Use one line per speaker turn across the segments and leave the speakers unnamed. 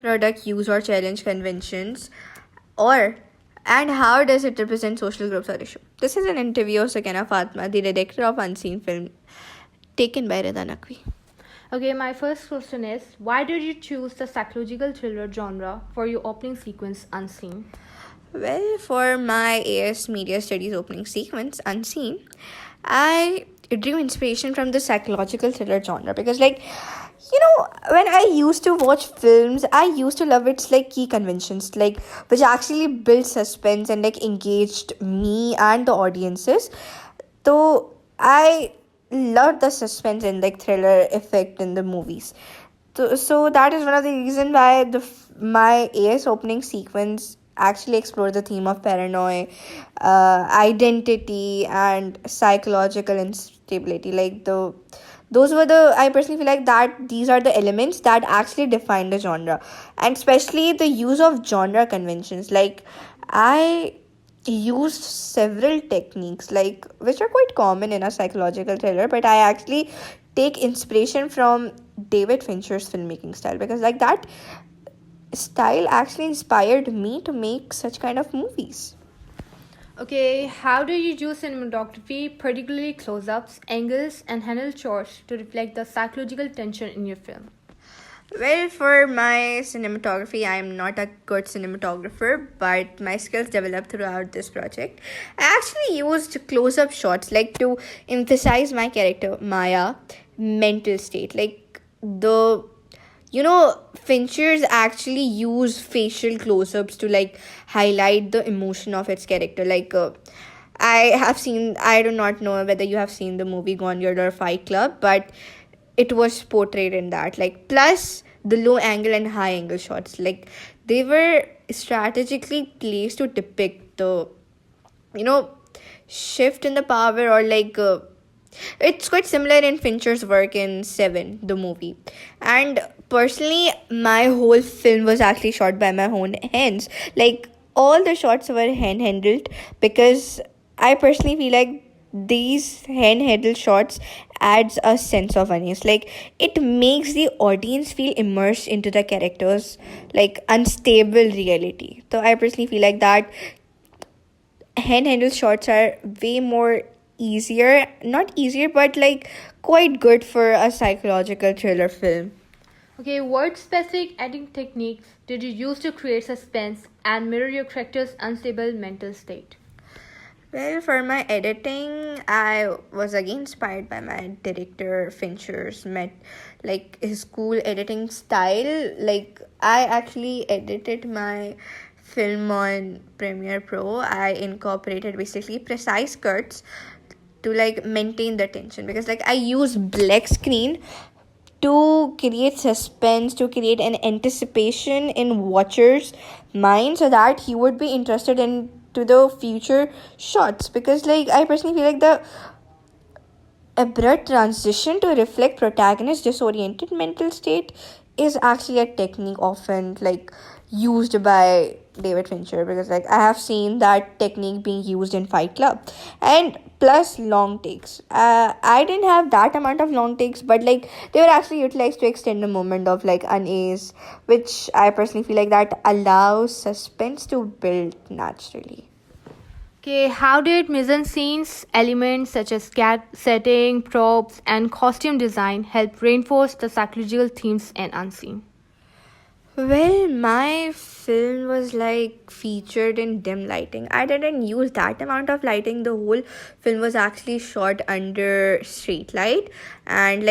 product use or challenge conventions, or and how does it represent social groups or issue? This is an interview of Sakina Fatma, the director of Unseen film, taken by Rida Naqvi.
Okay, my first question is, why did you choose the psychological thriller genre for your opening sequence, Unseen?
Well, for my AS Media Studies opening sequence, Unseen, I drew inspiration from the psychological thriller genre because, when I used to watch films, I used to love its key conventions, which actually built suspense and engaged me and the audiences. So I loved the suspense and thriller effect in the movies. So that is one of the reason why my AS opening sequence actually explored the theme of paranoia, identity, and psychological instability. Those were the I personally feel like that these are the elements that actually define the genre, and especially the use of genre conventions. I used several techniques which are quite common in a psychological thriller, but I actually take inspiration from David Fincher's filmmaking style because that style actually inspired me to make such kind of movies.
Okay, how do you use cinematography, particularly close-ups, angles, and handle shots to reflect the psychological tension in your film?
Well, for my cinematography, I am not a good cinematographer, but my skills developed throughout this project. I actually used close up shots to emphasize my character, Maya, mental state. Fincher's actually use facial close ups to highlight the emotion of its character. I do not know whether you have seen the movie Gone Girl or Fight Club, but it was portrayed in that plus the low angle and high angle shots they were strategically placed to depict the shift in the power or it's quite similar in Fincher's work in Seven, the movie. And personally, my whole film was actually shot by my own hands. All the shots were hand handled because I personally feel like these hand-handled shots adds a sense of unease. It makes the audience feel immersed into the characters unstable reality. So I personally feel like that hand-handled shots are way more easier, not easier, but quite good for a psychological thriller film.
Okay, what specific editing techniques did you use to create suspense and mirror your character's unstable mental state?
Well, for my editing, I was again inspired by my director Fincher's his cool editing style. I actually edited my film on Premiere Pro. I incorporated basically precise cuts to maintain the tension because I use black screen to create suspense, to create an anticipation in watcher's mind so that he would be interested in to the future shots because I personally feel like the abrupt transition to reflect protagonist's disoriented mental state is actually a technique often used by David Fincher because I have seen that technique being used in Fight Club and plus long takes. I didn't have that amount of long takes, but they were actually utilized to extend the moment of unease, which I personally feel like that allows suspense to build naturally.
Okay, how did mise-en-scenes, elements such as setting, props, and costume design help reinforce the psychological themes in Unseen?
Well, my film was featured in dim lighting. I didn't use that amount of lighting. The whole film was actually shot under street light, and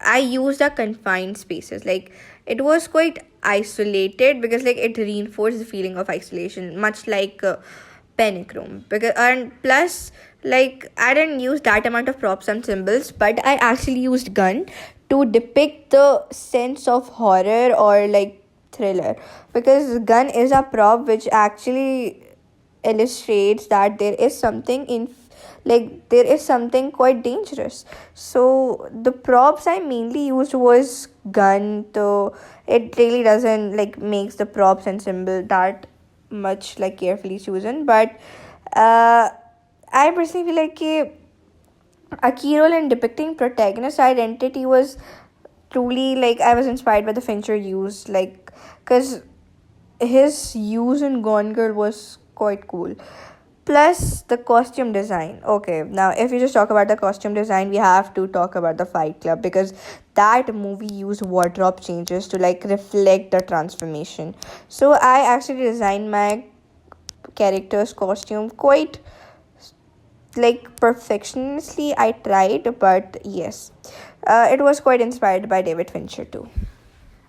I used the confined spaces. It was quite isolated because it reinforced the feeling of isolation, much like panic room. Because and plus I didn't use that amount of props and symbols, but I actually used gun to depict the sense of horror or thriller because gun is a prop which actually illustrates that there is something there is something quite dangerous. So the props I mainly used was gun, so it really doesn't makes the props and symbol that much carefully chosen, but I personally feel a key role in depicting protagonist identity was truly I was inspired by the Fincher use because his use in Gone Girl was quite cool. Plus the costume design. Okay, now if you just talk about the costume design, we have to talk about the Fight Club, because that movie used wardrobe changes to like reflect the transformation. So I actually designed my character's costume quite like perfectionistly. I tried, but yes, it was quite inspired by David Fincher too.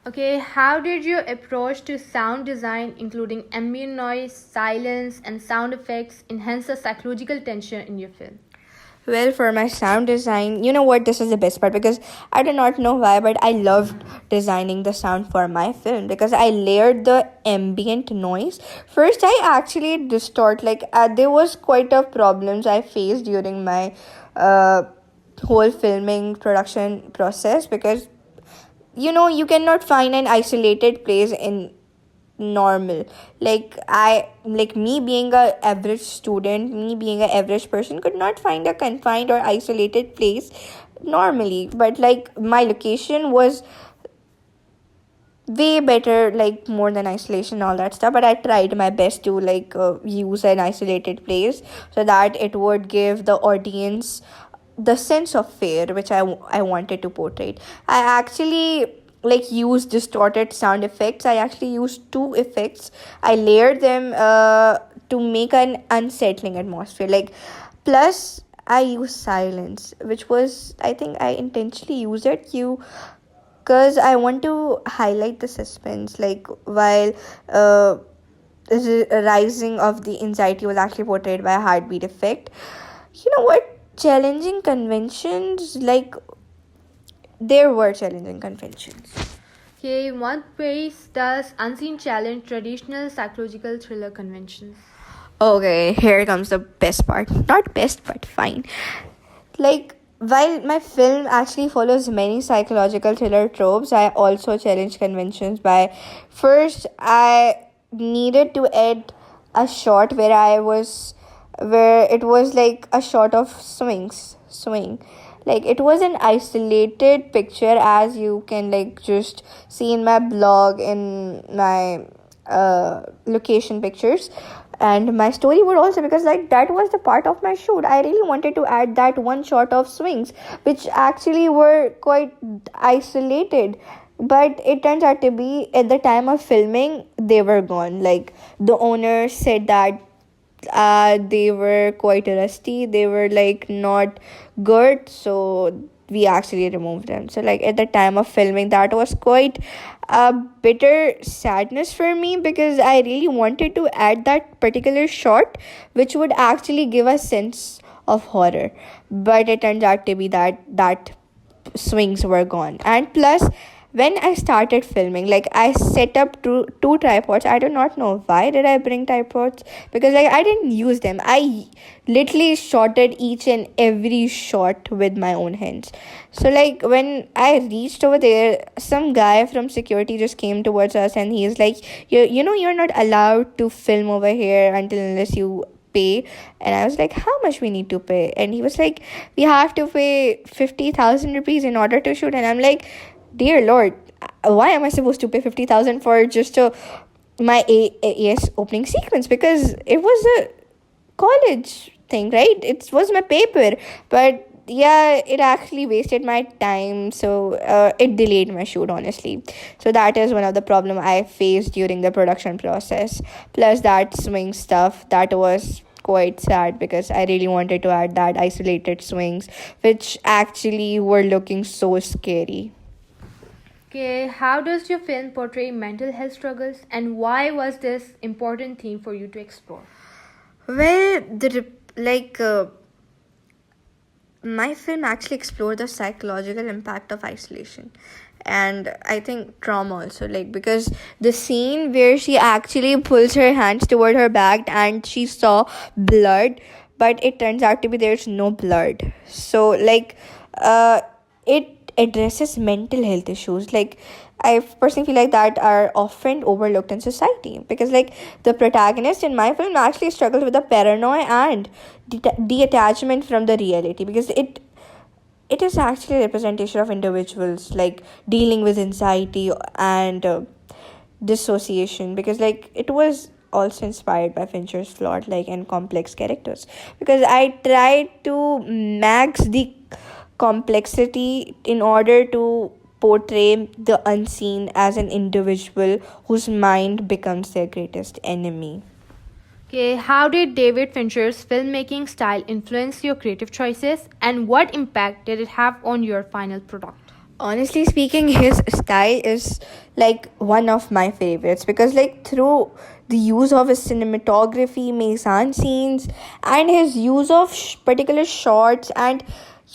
Okay, how did your approach to sound design, including ambient noise, silence, and sound effects, enhance the psychological tension in your film?
Well, for my sound design, you know what? This is the best part, because I do not know why, but I loved designing the sound for my film because I layered the ambient noise. First, I actually like there was quite a problems I faced during my uh, whole filming production process, because you cannot find an isolated place in normal, like me being a average student, me being a average person could not find a confined or isolated place normally, but like my location was way better, like more than isolation, all that stuff. But I tried my best to use an isolated place so that it would give the audience the sense of fear which I wanted to portray. I actually used distorted sound effects. I actually used two effects. I layered them to make an unsettling atmosphere, plus I used silence, which was, I think I intentionally used it because I want to highlight the suspense, like while the rising of the anxiety was actually portrayed by a heartbeat effect. You know what? Challenging conventions, like there were challenging conventions.
Okay, in what ways does Unseen challenge traditional psychological thriller conventions?
Okay, here comes the best part. Not best, but fine. Like, while my film actually follows many psychological thriller tropes, I also challenge conventions by first, I needed to add a shot where it was like a shot of swing. Like, it was an isolated picture, as you can like just see in my blog, in my location pictures, and my storyboard also, because like that was the part of my shoot. I really wanted to add that one shot of swings which actually were quite isolated, but it turns out to be, at the time of filming, they were gone. Like, the owner said that they were quite rusty, they were like not good, so we actually removed them. So like at the time of filming, that was quite a bitter sadness for me, because I really wanted to add that particular shot which would actually give a sense of horror, but it turns out to be that swings were gone. And plus, when I started filming, like I set up two tripods. I do not know why did I bring tripods, because like I didn't use them. I literally shotted each and every shot with my own hands. So like when I reached over there, some guy from security just came towards us and he's like, you're not allowed to film over here until unless you pay. And I was like, how much we need to pay? And he was like, we have to pay 50,000 rupees in order to shoot. And I'm like, dear lord, why am I supposed to pay 50,000 for just my AS opening sequence? Because it was a college thing, right? It was my paper. But yeah, it actually wasted my time, so it delayed my shoot, honestly. So that is one of the problem I faced during the production process. Plus that swing stuff, that was quite sad, because I really wanted to add that isolated swings which actually were looking so scary.
Okay, how does your film portray mental health struggles, and why was this important theme for you to explore?
Well, my film actually explored the psychological impact of isolation, and I think trauma also, like, because the scene where she actually pulls her hands toward her back and she saw blood, but it turns out to be there's no blood. So like it addresses mental health issues, like I personally feel like that are often overlooked in society, because like the protagonist in my film actually struggles with the paranoia and detachment from the reality, because it is actually a representation of individuals like dealing with anxiety and dissociation, because like it was also inspired by Fincher's flawed like and complex characters, because I tried to max the complexity in order to portray the unseen as an individual whose mind becomes their greatest enemy.
Okay, how did David Fincher's filmmaking style influence your creative choices and what impact did it have on your final product?
Honestly speaking, his style is like one of my favorites, because like through the use of his cinematography, mise-en-scenes, and his use of particular shots, and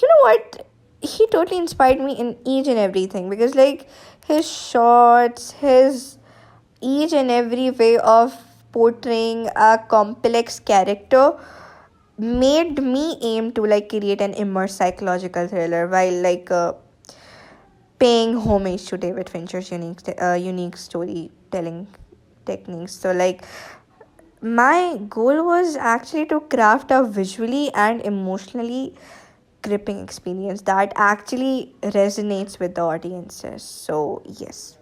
you know what, he totally inspired me in each and everything, because like his shots, his each and every way of portraying a complex character made me aim to like create an immersive psychological thriller, while like paying homage to David Fincher's unique storytelling techniques. So like my goal was actually to craft a visually and emotionally gripping experience that actually resonates with the audiences. So yes.